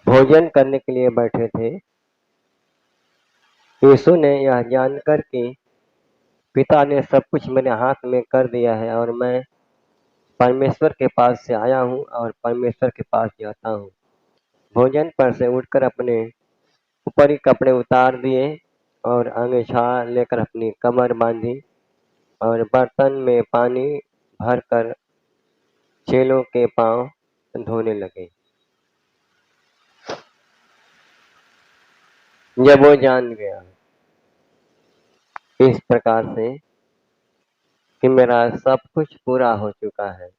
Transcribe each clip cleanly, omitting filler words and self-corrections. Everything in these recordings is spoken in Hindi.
भोजन करने के लिए बैठे थे। यीशु ने यह जानकर कि पिता ने सब कुछ मेरे हाथ में कर दिया है और मैं परमेश्वर के पास से आया हूँ और परमेश्वर के पास जाता हूँ, भोजन पर से उठकर अपने ऊपरी कपड़े उतार दिए और अंगीछा लेकर अपनी कमर बांधी और बर्तन में पानी भरकर चेलों के पांव धोने लगे। जब वो जान गया इस प्रकार से कि मेरा सब कुछ पूरा हो चुका है,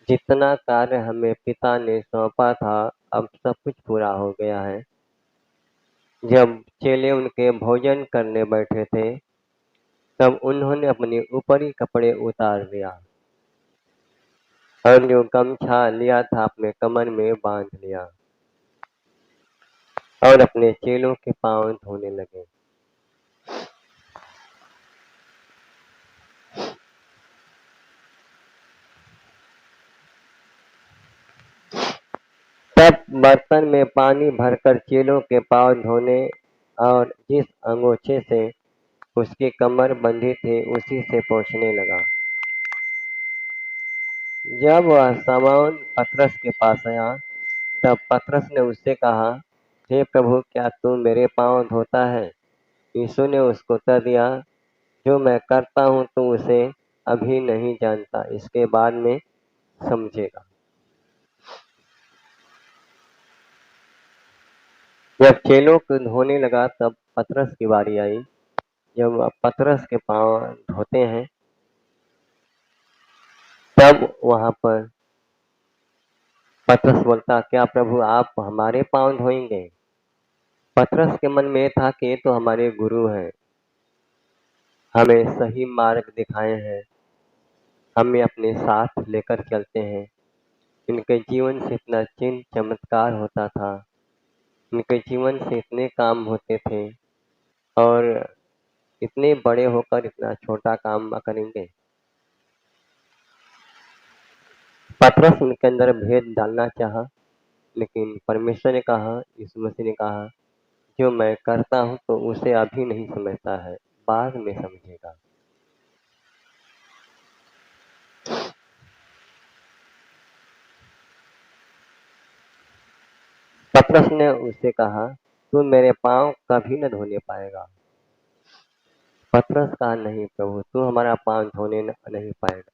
जितना कार्य हमें पिता ने सौंपा था अब सब कुछ पूरा हो गया है। जब चेले उनके भोजन करने बैठे थे तब उन्होंने अपने ऊपरी कपड़े उतार दिया और जो गमछा लिया था अपने कमर में बांध लिया और अपने चेलों के पांव धोने लगे। तब बर्तन में पानी भरकर चेलों के पांव धोने और जिस अंगोछे से उसकी कमर बंधी थी उसी से पोंछने लगा। जब वह शमौन पतरस के पास आया तब पतरस ने उससे कहा, हे प्रभु, क्या तू मेरे पांव धोता है? यीशु ने उसको उत्तर दिया, जो मैं करता हूँ तू उसे अभी नहीं जानता, इसके बाद में समझेगा। जब चेलों को धोने लगा तब पतरस की बारी आई। जब पतरस के पांव धोते हैं तब वहां पर पतरस बोलता, क्या प्रभु आप हमारे पांव धोएंगे? पतरस के मन में था कि ये तो हमारे गुरु हैं, हमें सही मार्ग दिखाए हैं, हमें अपने साथ लेकर चलते हैं। इनके जीवन से इतना चिन्ह चमत्कार होता था, इनके जीवन से इतने काम होते थे और इतने बड़े होकर इतना छोटा काम करेंगे। पतरस उनके अंदर भेद डालना चाहा, लेकिन परमेश्वर ने कहा, यीशु मसीह ने कहा, जो मैं करता हूं तो उसे अभी नहीं समझता है, बाद में समझेगा। पतरस ने उससे कहा, तू मेरे पांव कभी न धोने पाएगा। पतरस कहा, नहीं प्रभु, तू हमारा पांव धोने नहीं पाएगा।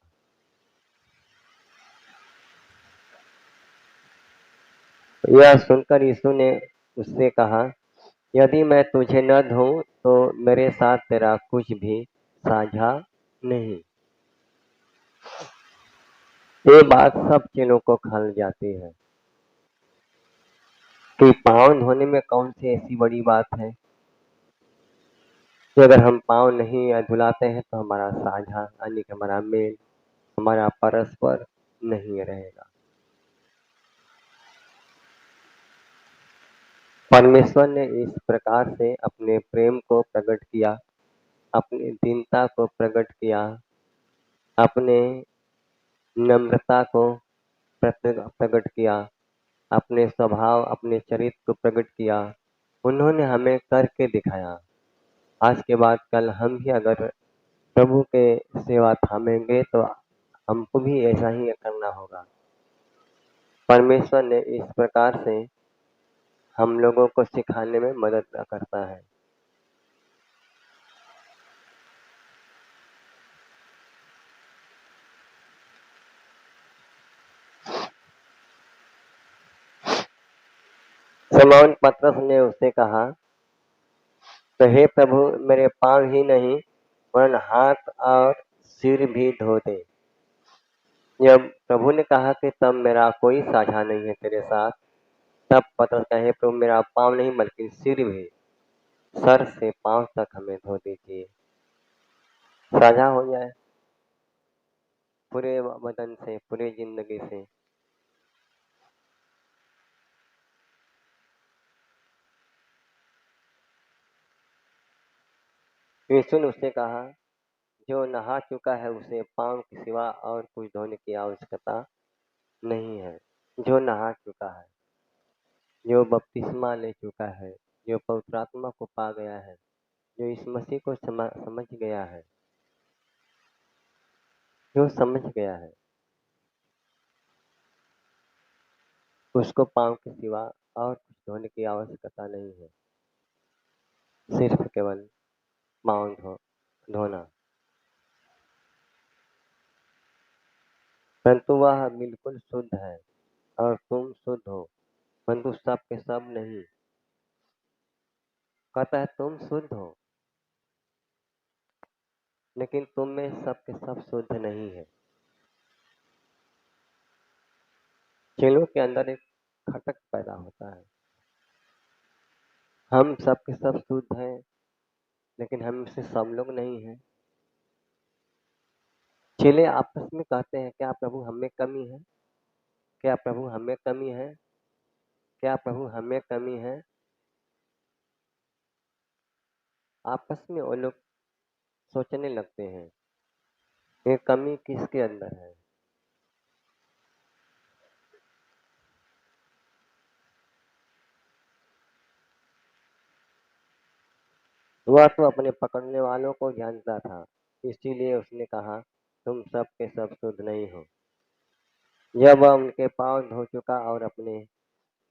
यह सुनकर यीशु ने उससे कहा, यदि मैं तुझे न धोऊं तो मेरे साथ तेरा कुछ भी साझा नहीं। ये बात सब चेलों को खल जाती है कि पांव धोने में कौन सी ऐसी बड़ी बात है कि अगर हम पांव नहीं धुलाते हैं तो हमारा साझा यानी कि हमारा मेल, हमारा परस्पर नहीं रहेगा। परमेश्वर ने इस प्रकार से अपने प्रेम को प्रकट किया, अपनी दीनता को प्रकट किया, अपने नम्रता को प्रकट किया, अपने स्वभाव, अपने चरित्र को प्रकट किया। उन्होंने हमें करके दिखाया। आज के बाद कल हम भी अगर प्रभु के सेवा थामेंगे तो हमको भी ऐसा ही करना होगा। परमेश्वर ने इस प्रकार से हम लोगों को सिखाने में मदद करता है। शमौन पतरस ने उससे कहा, तो हे प्रभु, मेरे पांव ही नहीं वरन हाथ और सिर भी धो दे। जब प्रभु ने कहा कि तब मेरा कोई साझा नहीं है तेरे साथ, तब पतरस कहे, प्रभु मेरा पांव नहीं बल्कि सिर भी, सर से पांव तक हमें धो दीजिए, साझा हो जाए पूरे बदन से, पूरी जिंदगी से। यीशु ने उससे कहा, जो नहा चुका है उसे पांव के सिवा और कुछ धोने की आवश्यकता नहीं है, जो नहा चुका है, जो बपतिस्मा ले चुका है, जो पवित्र आत्मा को पा गया है, जो इस मसीह को समझ गया है, जो समझ गया है, उसको पाँव के सिवा और कुछ धोने की आवश्यकता नहीं है, सिर्फ केवल पाँव धोना। परंतु वह बिल्कुल शुद्ध है और तुम शुद्ध हो, परंतु सब के सब नहीं। कहता है तुम शुद्ध हो, लेकिन तुम में सब के सब शुद्ध नहीं है। चेलों के अंदर एक खटक पैदा होता है। हम सब के सब शुद्ध हैं, लेकिन हम से सब लोग नहीं हैं। चेले आपस में कहते हैं, क्या प्रभु हमें कमी है? क्या प्रभु हमें कमी है? क्या प्रभु हमें कमी है? आपस में वो लोग सोचने लगते हैं, ये कमी किसके अंदर है? वह तो अपने पकड़ने वालों को जानता था, इसीलिए उसने कहा, तुम सब के सब शुद्ध नहीं हो। जब वह उनके पाँव धो चुका और अपने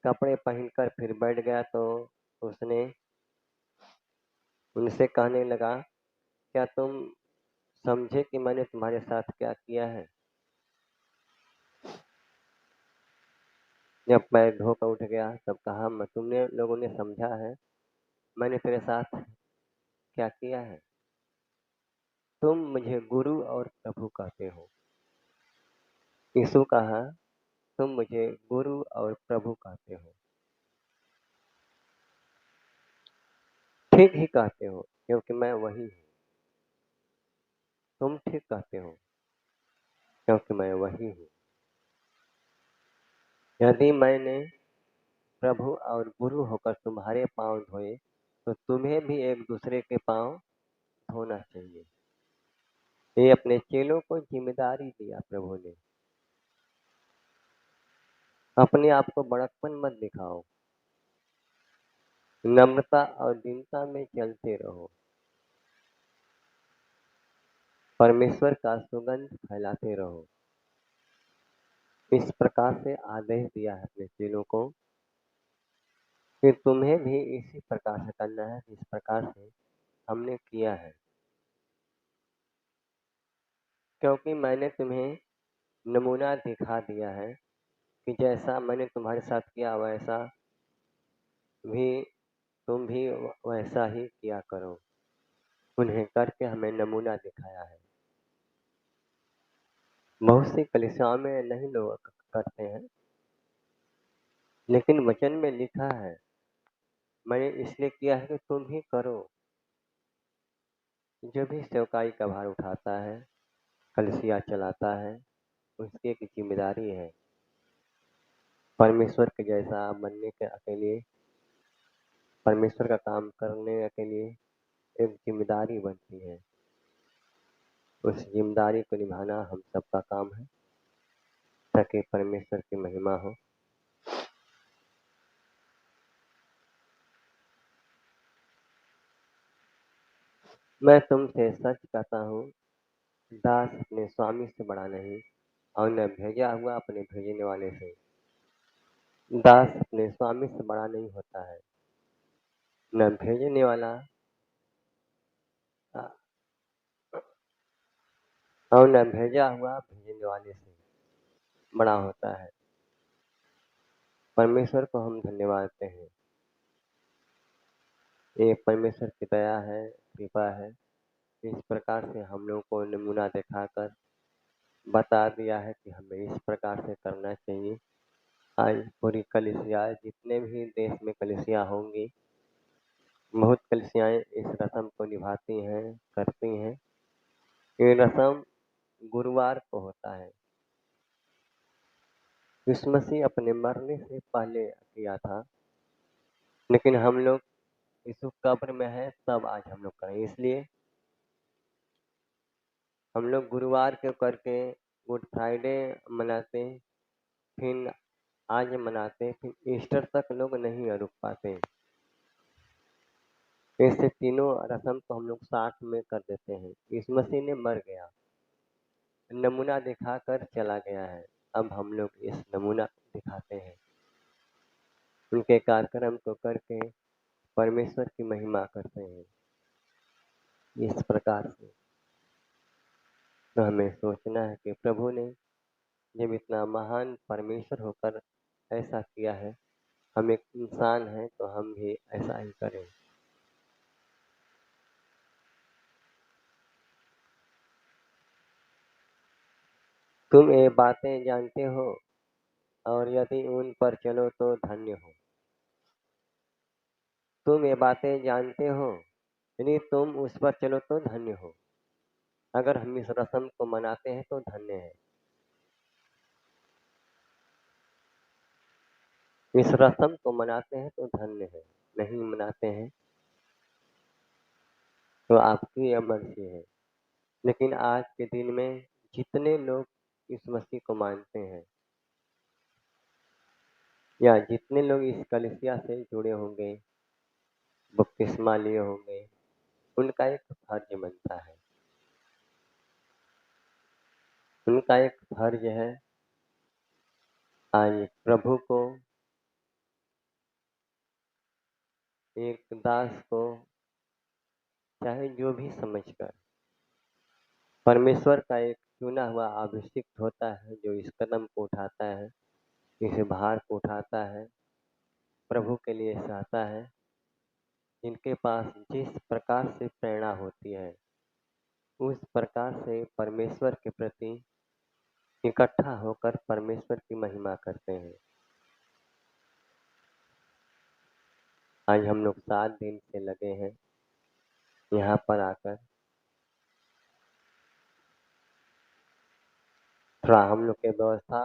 कपड़े पहनकर फिर बैठ गया, तो उसने उनसे कहने लगा, क्या तुम समझे कि मैंने तुम्हारे साथ क्या किया है? जब पैर धोकर उठ गया, तब कहा, मैं तुमने लोगों ने समझा है मैंने तेरे साथ क्या किया है? तुम मुझे गुरु और प्रभु कहते हो। यीशु कहा, तुम मुझे गुरु और प्रभु कहते हो। ठीक ही कहते हो, क्योंकि मैं वही हूँ। तुम ठीक कहते हो, क्योंकि मैं वही हूँ। यदि मैंने प्रभु और गुरु होकर तुम्हारे पांव धोए, तो तुम्हें भी एक दूसरे के पांव धोना चाहिए। ये अपने चेलों को जिम्मेदारी दिया प्रभु ने। अपने आप को बड़कपन मत दिखाओ, नम्रता और दीनता में चलते रहो, परमेश्वर का सुगंध फैलाते रहो। इस प्रकार से आदेश दिया है अपने चेलों को कि तुम्हें भी इसी प्रकार से करना है, जिस प्रकार से हमने किया है। क्योंकि मैंने तुम्हें नमूना दिखा दिया है कि जैसा मैंने तुम्हारे साथ किया, वैसा भी तुम भी वैसा ही किया करो। उन्हें करके हमें नमूना दिखाया है। बहुत सी कलीसियाओं में नहीं लोग करते हैं, लेकिन वचन में लिखा है, मैंने इसलिए किया है कि तुम भी करो। जो भी सेवकाई का भार उठाता है, कलीसिया चलाता है, उसकी एक जिम्मेदारी है परमेश्वर के जैसा बनने के लिए, परमेश्वर का काम करने के लिए एक जिम्मेदारी बनती है। उस जिम्मेदारी को निभाना हम सबका काम है, ताकि परमेश्वर की महिमा हो। मैं तुमसे सच कहता हूँ, दास अपने स्वामी से बड़ा नहीं, और न भेजा हुआ अपने भेजने वाले से। दास अपने स्वामी से बड़ा नहीं होता है, न भेजने वाला और न भेजा हुआ भेजने वाले से बड़ा होता है। परमेश्वर को हम धन्यवाद देते हैं। ये परमेश्वर की दया है, कृपा है। इस प्रकार से हम लोगों को नमूना दिखाकर बता दिया है कि हमें इस प्रकार से करना चाहिए। आज पूरी कलीसिया, जितने भी देश में कलीसिया होंगी, बहुत कलीसियाएं इस रस्म को निभाती हैं, करती हैं। ये रस्म गुरुवार को होता है। यीशु मसीह अपने मरने से पहले किया था, लेकिन हम लोग यीशु कब्र में है तब आज हम लोग करें, इसलिए हम लोग गुरुवार के करके गुड फ्राइडे मनाते हैं, फिर आज मनाते, फिर ईस्टर तक लोग नहीं रुक पाते। ऐसे तीनों रस्म तो हम लोग साथ में कर देते हैं। यीशु मसीह ने मर गया, नमूना दिखाकर चला गया है। अब हम लोग इस नमूना दिखाते हैं, उनके कार्यक्रम को करके परमेश्वर की महिमा करते हैं। इस प्रकार से तो हमें सोचना है कि प्रभु ने जब इतना महान परमेश्वर होकर ऐसा किया है, हम एक इंसान हैं तो हम भी ऐसा ही करें। तुम ये बातें जानते हो और यदि उन पर चलो तो धन्य हो। तुम ये बातें जानते हो, यदि तुम उस पर चलो तो धन्य हो। अगर हम इस रस्म को मनाते हैं तो धन्य है। इस रस्म को मनाते हैं तो धन्य है, नहीं मनाते हैं तो आपकी यह मर्जी है। लेकिन आज के दिन में जितने लोग इस मसीह को मानते हैं या जितने लोग इस कलीसिया से जुड़े होंगे, बपतिस्मा लिए होंगे, उनका एक फर्ज बनता है, उनका एक फर्ज है आज प्रभु को, एक दास को, चाहे जो भी समझकर, परमेश्वर का एक चुना हुआ अभिषिक्त होता है जो इस कदम को उठाता है, इस भार को उठाता है, प्रभु के लिए सहता है। इनके पास जिस प्रकार से प्रेरणा होती है, उस प्रकार से परमेश्वर के प्रति इकट्ठा होकर परमेश्वर की महिमा करते हैं। आज हम लोग 7 दिन से लगे हैं यहाँ पर आकर। थोड़ा हम लोग की व्यवस्था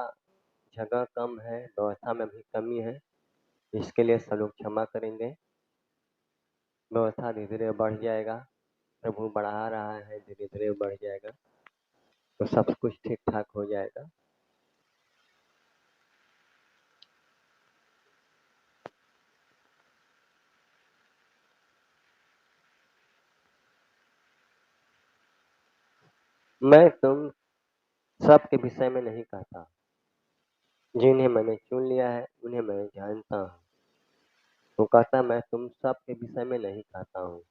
जगह कम है, व्यवस्था में भी कमी है, इसके लिए सब लोग क्षमा करेंगे। व्यवस्था धीरे धीरे बढ़ जाएगा, प्रभु बढ़ा रहा है, धीरे धीरे बढ़ जाएगा तो सब कुछ ठीक ठाक हो जाएगा। मैं तुम सब के विषय में नहीं कहता, जिन्हें मैंने चुन लिया है उन्हें मैं जानता हूँ। वो कहता मैं तुम सब के विषय में नहीं कहता हूँ,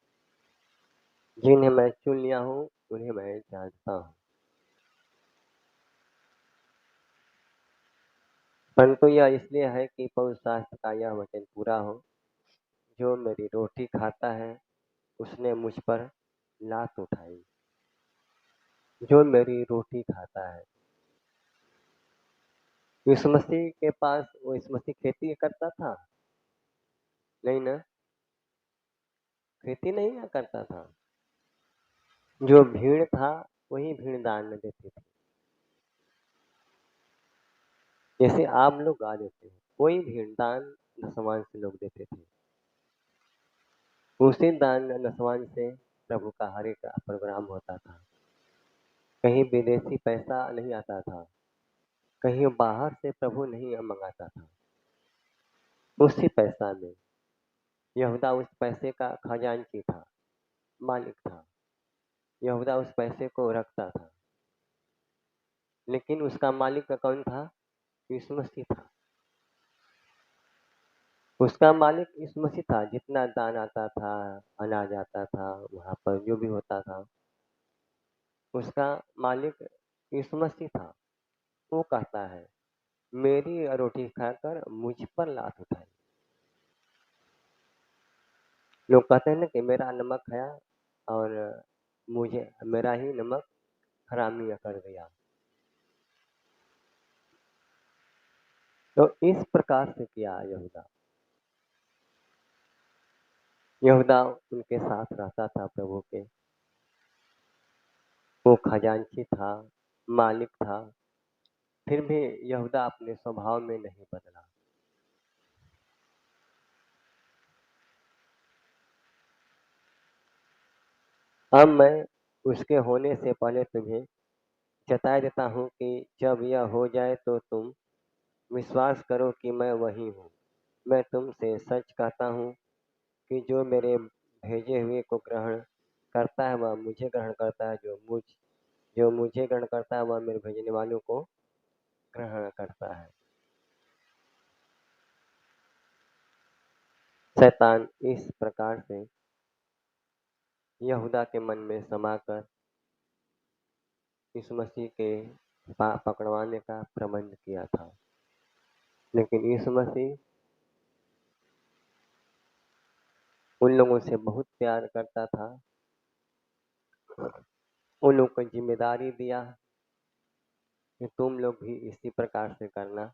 जिन्हें मैं चुन लिया हूँ उन्हें मैं जानता हूँ। परंतु यह इसलिए है कि पवित्र शास्त्र का यह वचन पूरा हो, जो मेरी रोटी खाता है उसने मुझ पर लात उठाई। जो मेरी रोटी खाता है, यीशु मसीह के पास वो यीशु मसीह खेती करता था? नहीं ना, खेती नहीं ना करता था। जो भीड़ था वही भीड़ दान में देती थी। जैसे आप लोग गा देते हैं, कोई भीड़ दान दशवांश से लोग देते थे, उसी दान दशवांश से प्रभु का हर एक प्रोग्राम होता था। कहीं विदेशी पैसा नहीं आता था, कहीं बाहर से प्रभु नहीं मंगाता था। उसी पैसा में यहूदा उस पैसे का खजांची था, मालिक था। यहूदा उस पैसे को रखता था, लेकिन उसका मालिक कौन था? यीशु मसीह था। उसका मालिक यीशु मसीह था। जितना दान आता था, अनाज आता था, वहाँ पर जो भी होता था, उसका मालिक यीशु मसीह था। वो कहता है मेरी रोटी खाकर मुझ पर लात उठाई। लोग कहते हैं ना कि मेरा नमक खाया और मुझे मेरा ही नमक हरामी कर दिया। तो इस प्रकार से किया यहूदा। यहूदा उनके साथ रहता था प्रभु के, वो खजांची था, मालिक था, फिर भी यहूदा अपने स्वभाव में नहीं बदला। अब मैं उसके होने से पहले तुम्हें जता देता हूँ कि जब यह हो जाए तो तुम विश्वास करो कि मैं वही हूँ। मैं तुमसे सच कहता हूँ कि जो मेरे भेजे हुए को ग्रहण करता है वह मुझे ग्रहण करता है, जो मुझे ग्रहण करता है वह मेरे भेजने वालों को ग्रहण करता है। शैतान इस प्रकार से यहूदा के मन में समाकर यीशु मसीह के पकड़वाने का प्रबंध किया था, लेकिन यीशु मसीह उन लोगों से बहुत प्यार करता था। उन लोगों को जिम्मेदारी दिया कि तुम लोग भी इसी प्रकार से करना।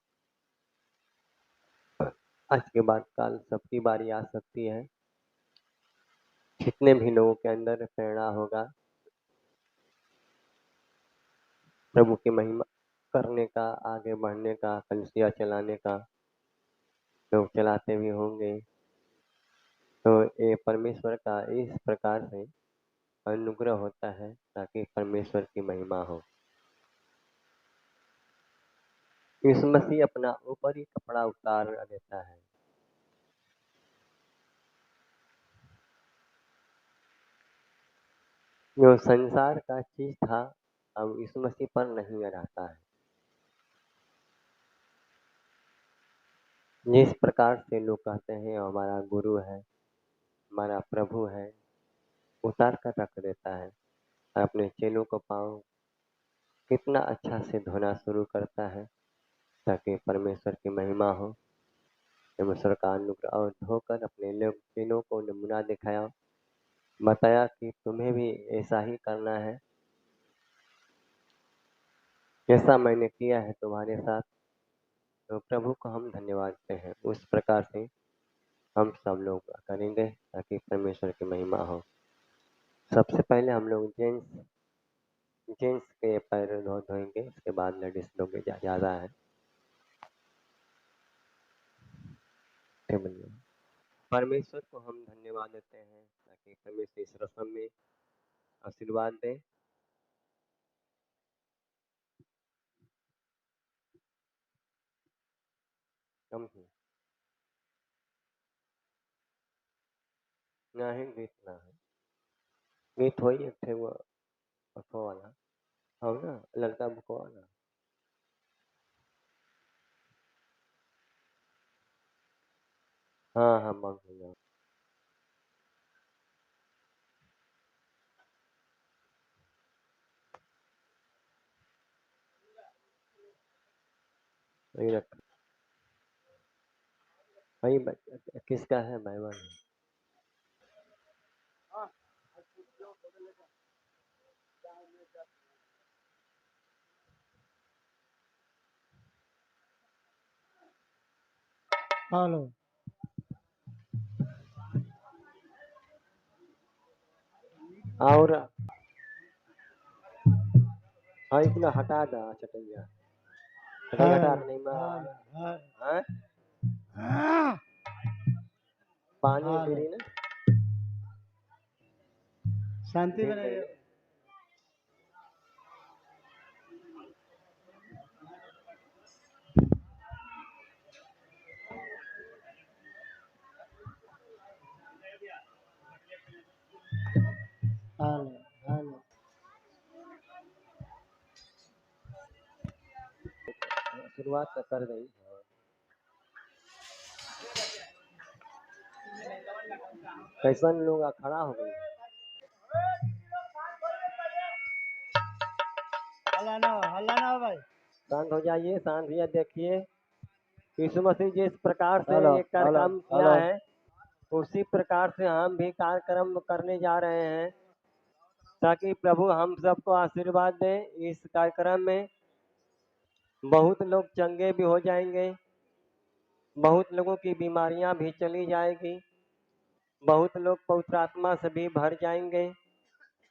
आज के बाद कल सबकी बारी आ सकती है। जितने भी लोगों के अंदर प्रेरणा होगा प्रभु की महिमा करने का, आगे बढ़ने का, कलीसिया चलाने का, लोग चलाते भी होंगे। तो ये परमेश्वर का इस प्रकार से अनुग्रह होता है ताकि परमेश्वर की महिमा हो। यीशु मसीह अपना ऊपरी कपड़ा उतार देता है। जो संसार का चीज था अब यीशु मसीह पर नहीं रहता है। जिस प्रकार से लोग कहते हैं हमारा गुरु है, हमारा प्रभु है, उतार कर रख देता है। अपने चेलों को पाँव कितना अच्छा से धोना शुरू करता है ताकि परमेश्वर की महिमा हो, परमेश्वर का अनुग्रह, और धोकर अपने लोग चेलों को नमूना दिखाया, बताया कि तुम्हें भी ऐसा ही करना है जैसा मैंने किया है तुम्हारे साथ। तो प्रभु को हम धन्यवाद देते हैं। उस प्रकार से हम सब लोग करेंगे ताकि परमेश्वर की महिमा हो। सबसे पहले हम लोग जेंट्स के पैर धोएंगे, इसके बाद लेडीज लोग ज़्यादा है टेबल में। परमेश्वर को हम धन्यवाद देते हैं ताकि परमेश्वर इस रस्म में आशीर्वाद दे। कम ही ना ही गीत ना है, गीत हो ही थे वो अखो वाला हो ना, लड़का बुको वाला। हाँ हाँ बंद हो जाओ। वही रख, वही किसका है बाइबल? हेलो। और हाँ इतना हटा दा चटैया, चटाई हटा नहीं हाँ पानी दे रही ना, शांति दे बनाइए। नहीं हेलो हेलो। शुरुआत कर गई। कैसन लोग खड़ा हो गई। हल्ला ना भाई। शांत हो जाइए, शांत भैया। देखिए यीशु मसीह जिस प्रकार से हेलो एक हेलो कार्यक्रम किया हेलो। है उसी प्रकार से हम भी कार्यक्रम करने जा रहे हैं ताकि प्रभु हम सबको आशीर्वाद दे। इस कार्यक्रम में बहुत लोग चंगे भी हो जाएंगे, बहुत लोगों की बीमारियां भी चली जाएगी, बहुत लोग पवित्र आत्मा से भी भर जाएंगे।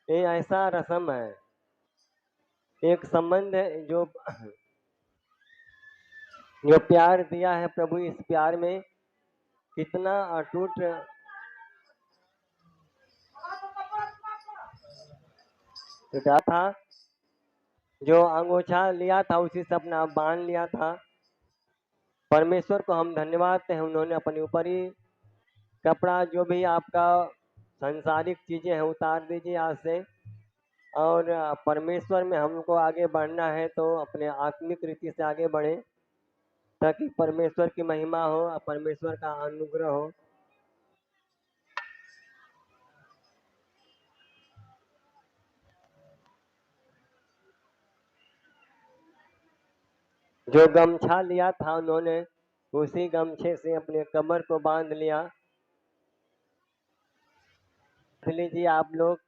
ये ऐसा रस्म है, एक संबंध है जो प्यार दिया है प्रभु। इस प्यार में कितना अटूट क्या था, जो अंगोछा लिया था उसी से अपना बांध लिया था। परमेश्वर को हम धन्यवाद देते हैं, उन्होंने अपने ऊपर ही कपड़ा जो भी आपका सांसारिक चीजें हैं उतार दीजिए आज से। और परमेश्वर में हमको आगे बढ़ना है तो अपने आत्मिक रीति से आगे बढ़े, ताकि परमेश्वर की महिमा हो और परमेश्वर का अनुग्रह हो। जो गमछा लिया था उन्होंने उसी गमछे से अपने कमर को बांध लिया। लीजिए आप लोग,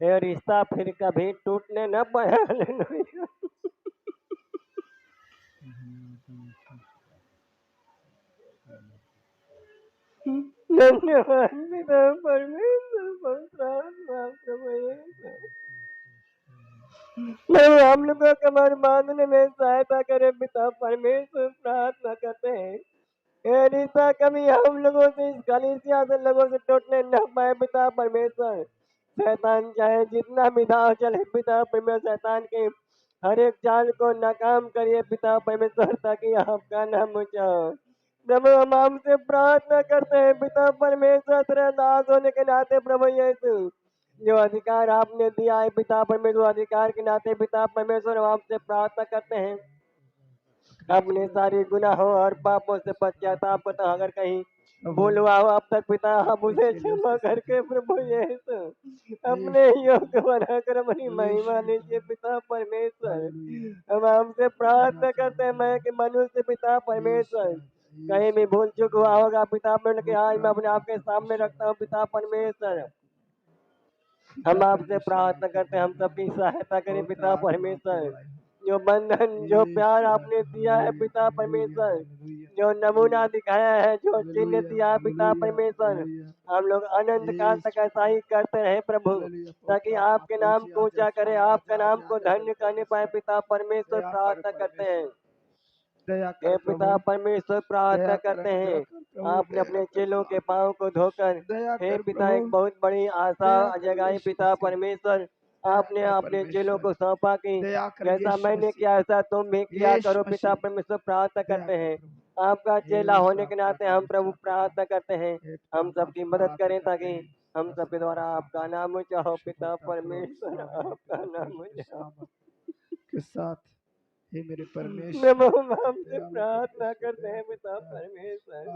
ये रिश्ता फिर कभी टूटने न पाए। धन्यवाद पिता परमेश्वर, प्रभु हम लोग को कमर बांधने में सहायता करे पिता परमेश्वर, प्रार्थना करते हैं। ये रिश्ता कभी हम लोगों से, इस कलीसिया से लोगों से टूटने न पाए पिता परमेश्वर। शैतान चाहे जितना भी दाव चले पिता परमेश्वर, शैतान के हर एक चाल को नाकाम करिए पिता परमेश्वर, ताकि आपका नाम ऊंचा हो। प्रभु हम आपसे प्रार्थना करते हैं पिता परमेश्वर, तेरे दास होने के नाते प्रभु यीशु, जो अधिकार आपने दिया है पिता परमेश्वर, अधिकार के नाते पिता परमेश्वर हम आपसे प्रार्थना करते हैं, अपने सारे गुनाहों और पापों से पश्चाताप करता, अगर कहीं भूल हुआ हो अब तक पिता आप उसे क्षमा करके प्रभु यीशु अपने योग्य बनाकर अपनी महिमा लीजिए पिता परमेश्वर। हम आपसे प्रार्थना करते हैं मैं कि मनुष्य पिता परमेश्वर कहीं भी भूल चूक हुआ होगा पिता परमेश्वर के आज मैं अपने आपके सामने रखता हूँ पिता परमेश्वर। हम आपसे प्रार्थना करते हैं हम सबकी सहायता करें पिता परमेश्वर। जो बंधन जो प्यार आपने दिया है पिता परमेश्वर, जो नमूना दिखाया है, जो चिन्ह दिया है पिता परमेश्वर, हम लोग अनंत काल तक ऐसा ही करते रहे प्रभु, ताकि आपके नाम को ऊंचा करे, आपका नाम को धन्य करने पाए पिता परमेश्वर। प्रार्थना करते हैं हे पिता परमेश्वर, प्रार्थना करते हैं आपने अपने चेलों के पांव को धोकर हे पिता एक बहुत बड़ी आशा जगाई पिता परमेश्वर। आपने अपने चेलों को सौंपा कि जैसा मैंने किया ऐसा तुम भी किया करो पिता परमेश्वर। प्रार्थना करते हैं आपका चेला होने के नाते हम प्रभु प्रार्थना करते हैं हम सबकी मदद करें, ताकि हम सबके द्वारा आपका नाम ऊंचा हो पिता परमेश्वर, आपका नाम ऊंचा के साथ हे मेरे प्रभु हम आपसे प्रार्थना करते हैं पिता परमेश्वर,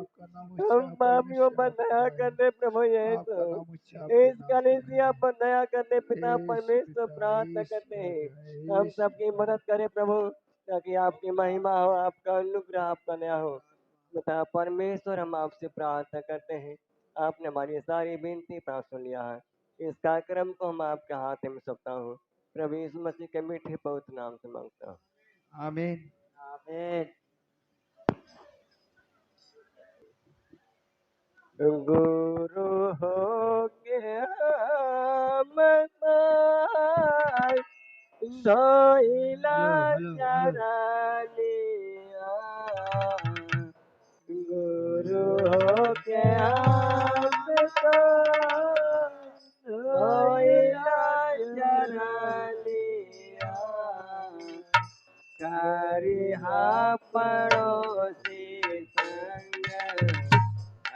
हम पापियों पर दया करते प्रभु यीशु, इस कलीसिया पर दया करते पिता परमेश्वर। प्रार्थना करते हैं हम सबकी मदद करें प्रभु, ताकि आपकी महिमा हो, आपका अनुग्रह, आपका दया हो पिता परमेश्वर। हम आपसे प्रार्थना करते हैं आपने हमारी सारी विनती प्रार्थना सुन लिया है, इस कार्यक्रम को हम आपके हाथ में सौंपता हूँ प्रभु यीशु मसीह के मीठे पवित्र नाम से मांगता हूँ, आमीन। आमीन। गुरु हो गया मसाई धोइला चरनिया, गुरु हो गया धोइला चरनिया, करिहा पड़ोसी संग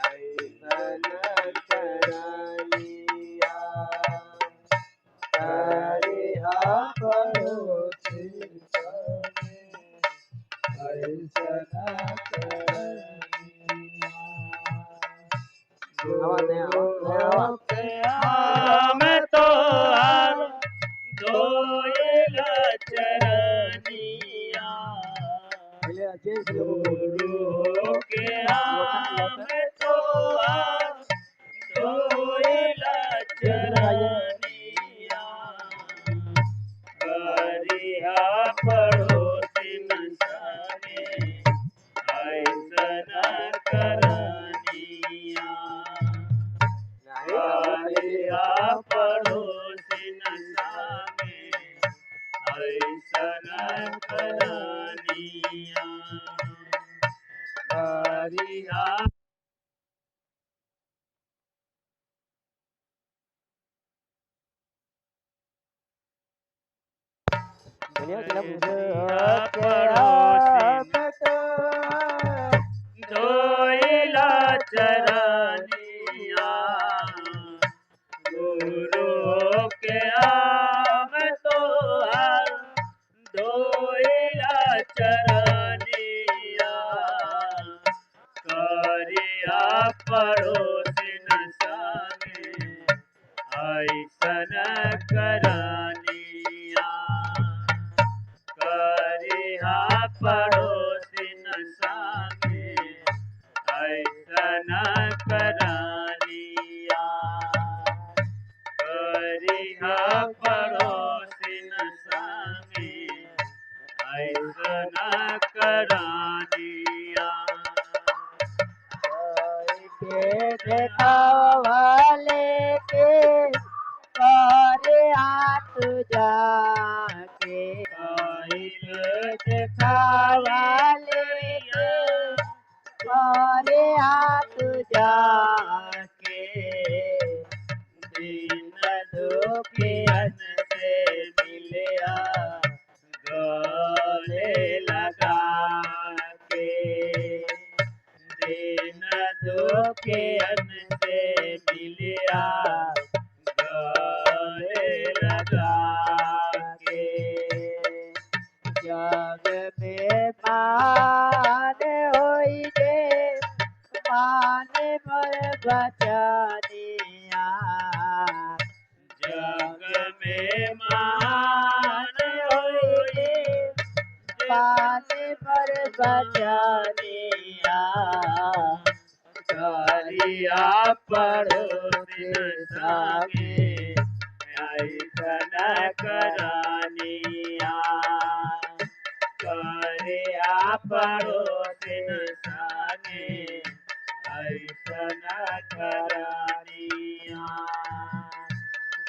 ऐसन करनिया, करिहा पड़ोसी संग ऐसन में तो धोइला चरनिया, गुरु हो गया में तो धोइला चरनिया, करिहा पड़ोसिन संगे ऐसन करनिया, करिहा पड़ोसिन संगे ऐसन करनिया, करिहा दुनिया के करिहा पड़ोसिन पड़ोसिन संगे ऐसन करनिया करिहा पड़ोसिन संगे ऐसन करनिया करिहा पड़ोसिन संगे ऐसन करनिया के देखावले के करे हाथ जाके देखावले के करे हाथ जाके दिन दुखियन से मिलिया गले लगा के दिन दुखियन से मिलिया गले लगा के जग में मान होई रे मान पर बचनिया जग में मान होई मान पर बचनिया करिया पड़ोसिन संगे ऐसन करनिया करिया पड़ोसिन संगे ऐसन करनिया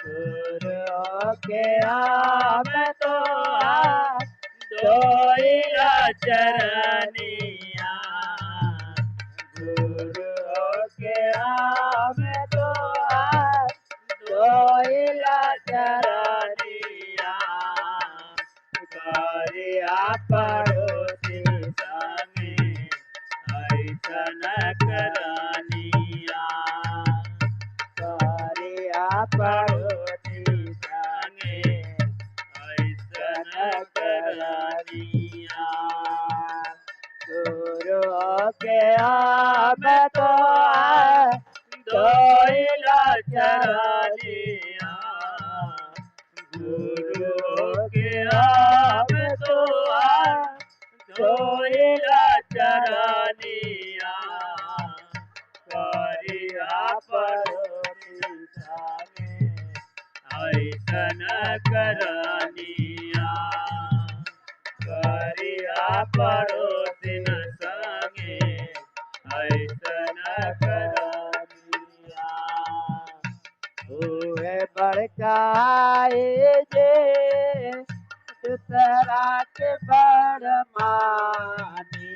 गुरु के आम तो दोइला चरनिया गुरु के आम तो दोइला चरनिया करिया पड़ोसी संगे ऐसन करनिया करिया पड़ोसी संगे ऐसन करनिया गुरु के आम तो दोइला चरनिया गुरु के आम तो दोइला चरनिया करिया पड़ोसी संगे ऐसन करनिया करिया पड़ोसिन संगे ऐसन करनिया हुए बड़काए जे दूसरा के बड़ मानी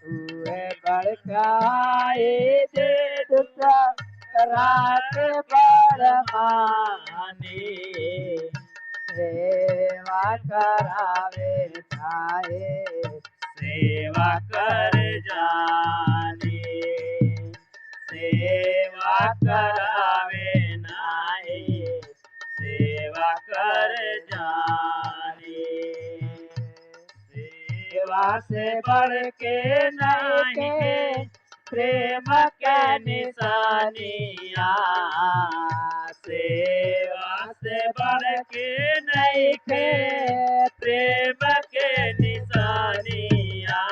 हुए बड़काए जे दूसरा के बड़ मानी सेवा करावे चाहे सेवा कर जानी सेवा करावे नाही सेवा कर जानी सेवा से बढ़ के नहीं प्रेम के निशानिया सेवा से बढ़ के नहीं प्रेम के निशानिया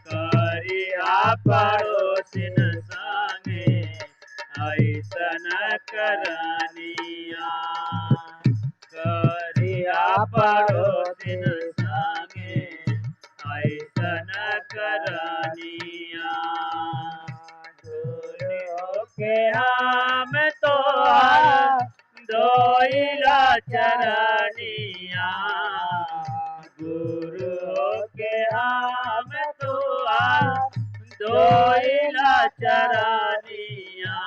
करिया पड़ोसिन संगे ऐसन करनिया करिया पड़ोसिन संगे ऐसन करनिया गुरु के हम तो दोइला चरनिया गुरु के हम तो दोइला चरनिया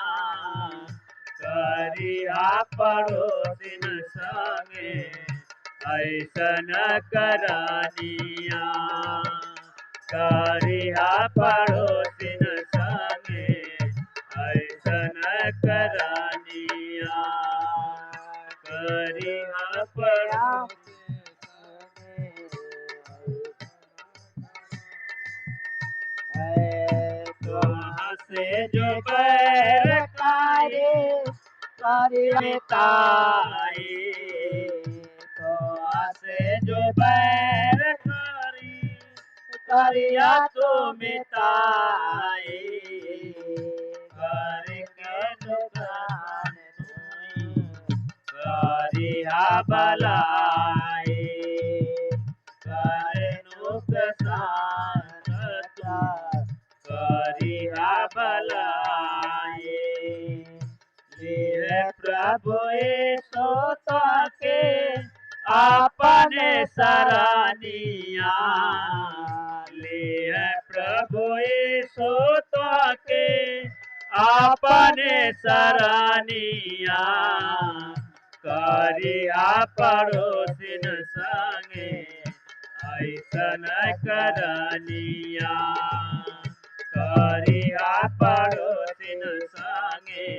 करिया पड़ोसिन संगे ऐसन करनिया करिया पड़ोसिन संगे ऐसन करनिया करिया पड़ोसिन में जो बैर कारे करिया ताई तो आसे जो बैर करी करिया तो मिताई करके नुकसान करिया भलाई करे नुकसान करिया भलाई लिए प्रभु यीशु ताके आपने सरानिया लिए प्रभु यीशु ताके आपने सरानिया करिया पड़ोसिन संगे ऐसन करनिया करिया पड़ोसिन संगे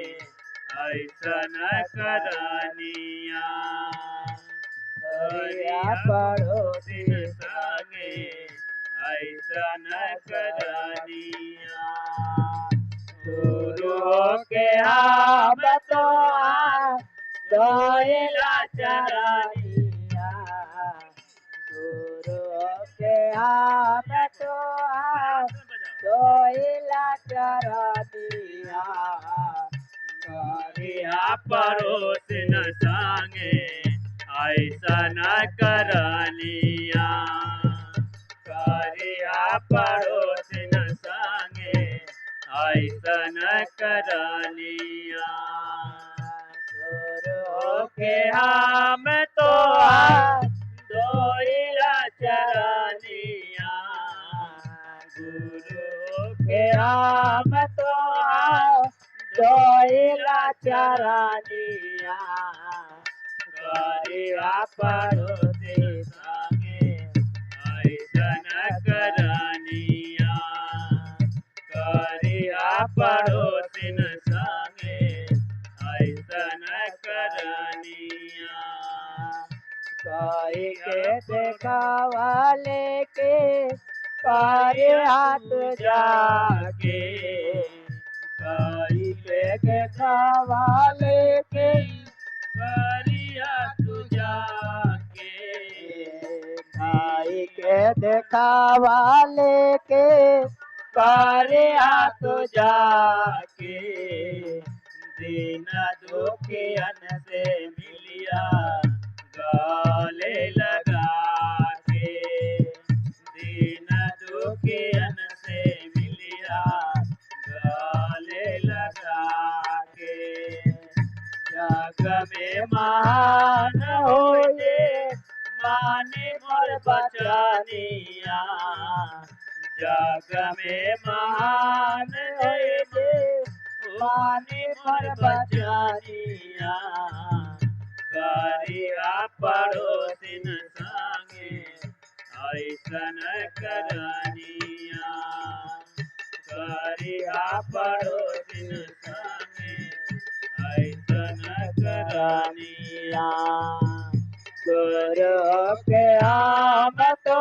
ऐसन करनिया करिया पड़ोसिन संगे ऐसन करनिया गुरु के हम तो दोइला चरनिया गुरु के हम तो दोइला चरनिया करिया पड़ोसिन संगे ऐसन करनिया करिया पड़ोसिन संगे ऐसन करनिया गुरु के हम तो दोइला चरनिया गुरु के हम तो दोइला चरनिया करिया पड़ोसिन संगे ऐसन करनिया करिया पड़ोसिन संगे ऐसन करनिया कई के देखावाले के पारे हाथ जाके कई के देखावाले के करिया तुझा के भाई के देखावाले के पारे हाथ जाके दीन दुखियन से मिलिया गले लगा के दीन दुखियन से मिलिया गले लगा के जग में महान होए माने मोर बचनिया जग में महान होए माने मोर बचनिया करिया पड़ोसिन संगे ऐसन करनिया करिया पड़ोसिन संगे ऐसन करनिया गुरु के हम तो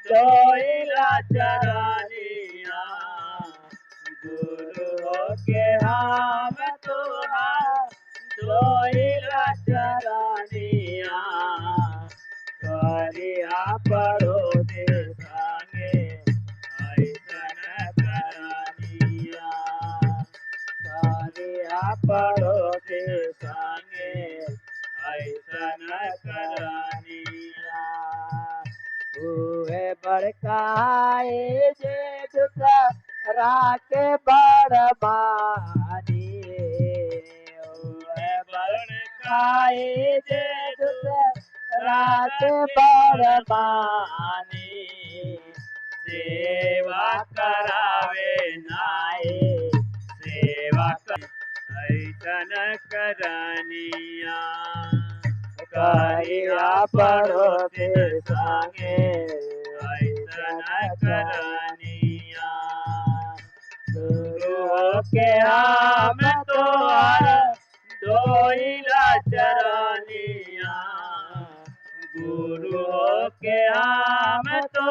दोइला चरनिया गुरु के हम तो दोइला चरनिया करिया पड़ोसिन संगे ऐसन करनिया करिया पड़ोसिन संगे ऐसन करनिया हुए बड़काए जे दुता राके बड़बानी हुए बड़काए जे राके बड़बानी सेवा करावे नाए सेवा ऐसन करनिया करिया पड़ोसिन संगे ऐसन करनिया गुरु के हम तो दोइला चरनिया गुरु के हम तो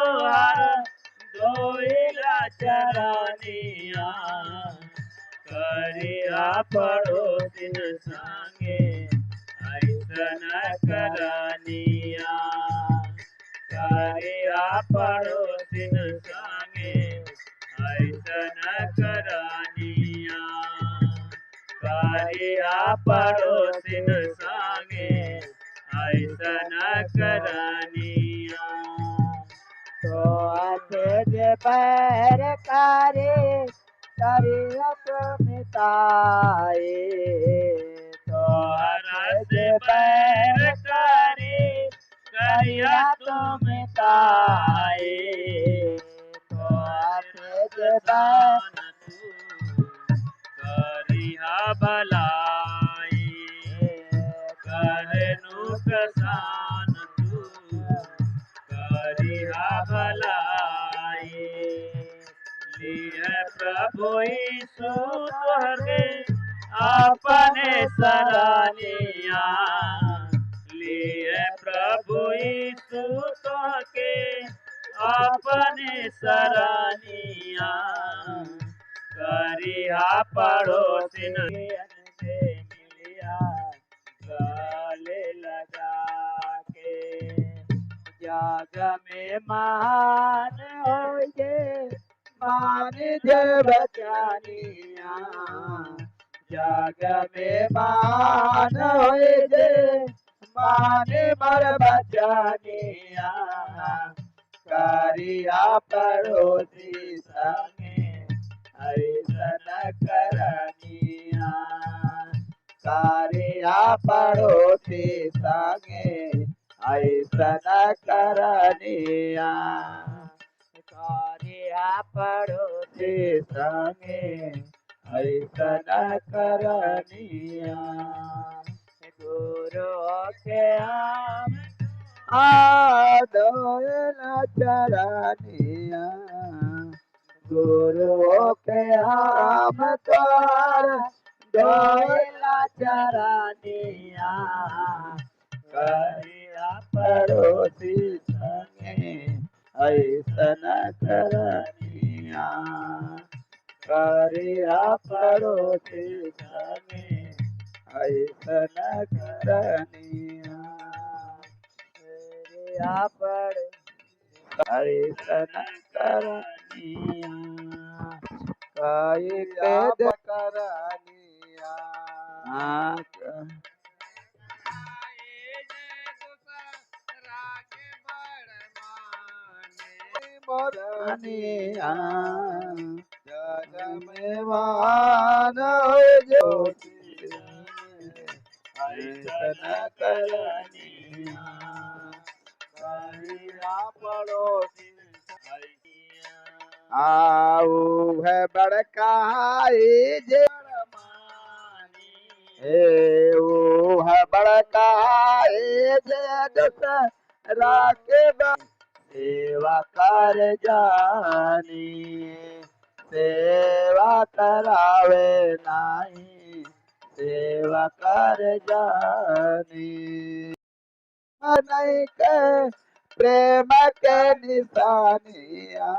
दोइला चरनिया करिया पड़ोसिन संगे ऐसन करनिया करिया पड़ोसिन संगे ऐसन करनिया करिया पड़ोसिन संगे ऐसन करनिया तो आते जे पैर करे करियत मिताए तो आते पैर करे करियत मिताए तो आते जे पैर करिया भलाई करनु कसान तू करिया भलाई लिए प्रभु यीशु तोहरे अपने सरानिया लिए प्रभु यीशु तोहके अपने सरानिया करिया पड़ोसिन से मिलिया गले लगा के जग में महान होइए मान जय बचानिया जग में महान होइए मान मर बचानिया करिया पड़ोसी संगे ऐसन करनिया करिया पड़ोसी संगे ऐसन करनिया करिया पड़ोसी संगे ऐसन करनिया गुरु के आदोलन चरनिया गुरु के हम तोर दोला चरनिया करिया पड़ोसी संगे ऐसन करनिया करिया पड़ोसी संगे ऐसन करनिया करिया पड़ ऐसन करनिया कई कद करनिया मोरनिया जग में मान ज्योति ऐसन करनिया करिया पड़ोसी आऊ है बड़काई जे ओ है बड़काई जे दूसरा के सेवा कर जानी सेवा करावे नहीं सेवा कर जानी नहीं के प्रेम के निशानिया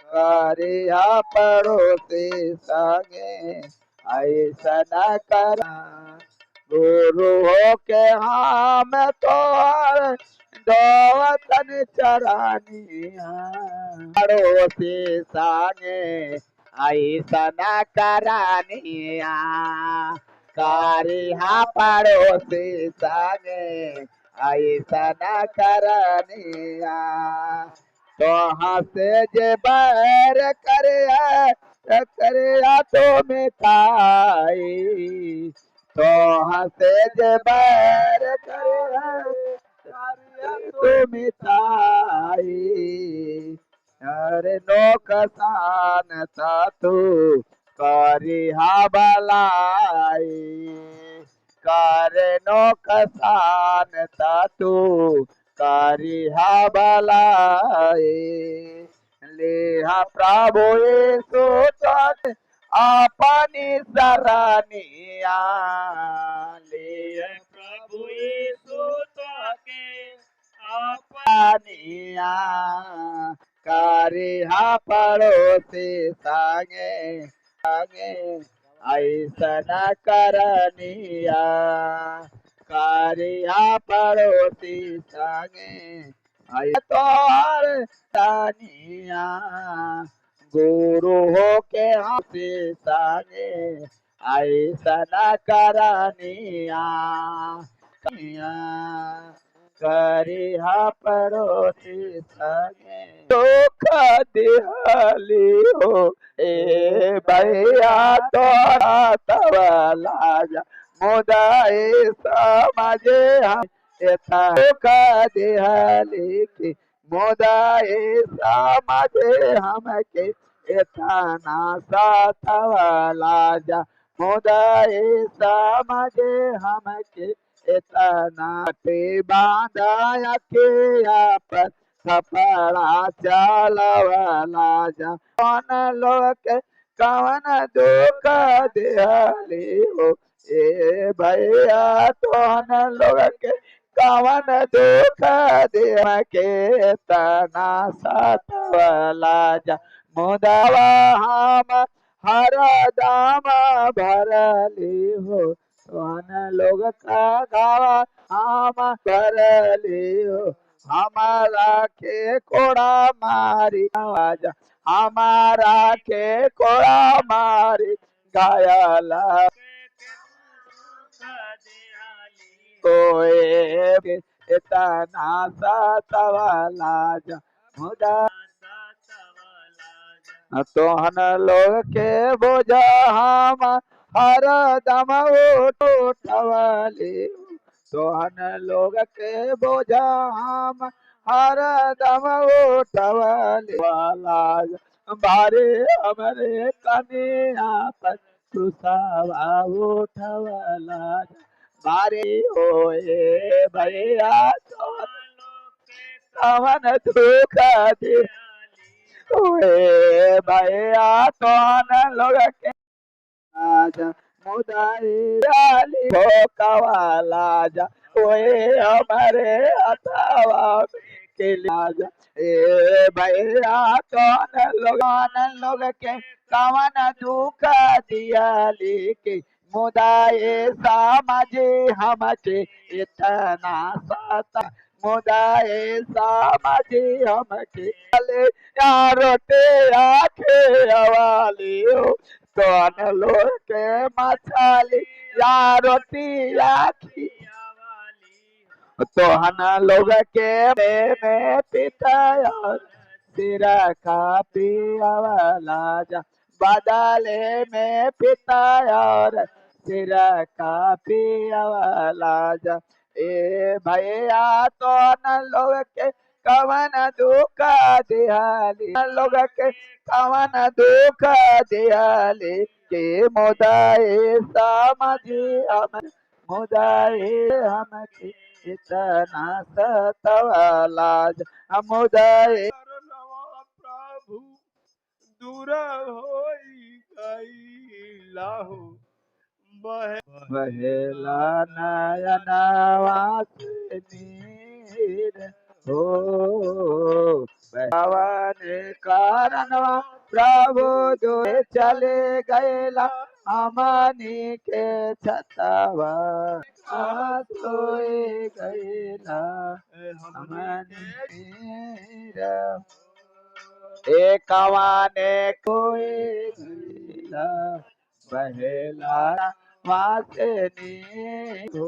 करिया पड़ोसी संगे ऐसन करा गुरु हो के हम तोर दोतन चरानिया पड़ोसी संगे ऐसन करानिया करिया पड़ोसी संगे ऐसन करनिया तो से जे बैर करे तो मिठाई तो से जे बैर करे तो मिठाई अरे नौकसान था तू करिया भलाई करे नौकसान तू करिया भलाई लेहा प्रभु यीशु तक अपनी सरानिया ले प्रभु यीशु तक अपनिया करिया पड़ोसी संगे संगे ऐसन करनिया कारिया पड़ोसी संगे तोहर तानिया गुरु हो के हंसी संगे ऐसन करनिया करिया पड़ोसी संगे दुख दिहली हो ए भैया तोरा तबला जा मुदाई समझे हम एता दुख दिहली की मुदाई समझे हमके एतना सतवला जा मुदाई समझे हमके इतना ते बांधा के पर कपड़ा चलवला जा कौन लोग कवन दुख दिहली हो ए भैया तोहन लोग के कवन दुख दिह के तना सतवला जा मुदावा हम हर दाम भरली हो तोहन लोग का गावा हम भरली हो हमारा के कोड़ा मारी आवाज हमारा के कोड़ा मारी घायला कोई इतना सतवला जा मुदा तोहन लोग के बोझा हम हर दम उठवली तोहन लोग के बोझा हम हर दम उठवली वाला बारे हमरे कनिया पर सुसावा उठवला बारे होए भैया कवन दुख दे ओए भैया तोहन लोग के मुदाई भोकवाला जा ओए हमारे हथवा के लाजा ए भैया तोहन लोग के कवन दुख दियाली के मुदाए समझे हमके इतना सता मुदाए समझे हमके यारो ते आखे वाली हो तोहन लोग के मछली यारो ती आखी तोहन लोग के में पिता सिरा का पियावाला जा बदले में पिता और सिरा का पियावाला जा ए भैया तोहन लोग के कवन दुख दिहाली लोग के कवन दुख दिहाली के मुदाए समझी हम मुदाए हमके इतना सतवला हम मुदाए प्रभु दूर होई गईला हो बहेला नयनवा से नीर हो पवन कारणवा प्रभु दो चले गैला अमनी के छतवा सोए गैला अमनी एक वाने कोई गैला बहेला वासनी हो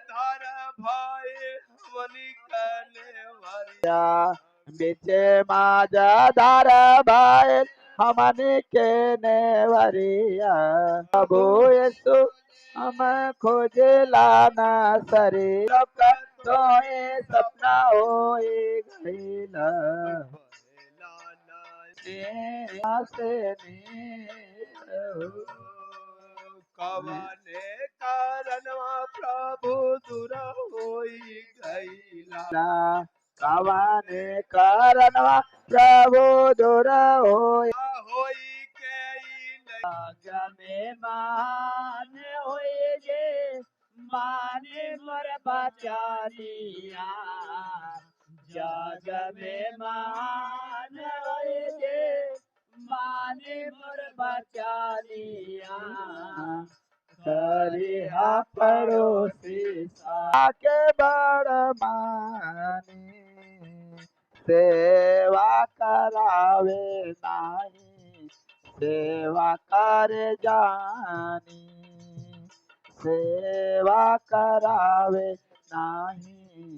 धर भाई वनी कने वरिया बिचे माजा धार भाई हमने के नेवरिया प्रभु यीशु हम खोजे लाना शरीर सोए सपना होए गईला कवने कारणवा प्रभु दूर होई गईला कवने कारणवा प्रभु दूर होई के में मान होए गे माने मोर बचालिया जग में मान होए गे माने मोर बचानिया करिहा पड़ोसी आके बड़ मानी सेवा करावे नाही सेवा करे जानी सेवा करावे नाही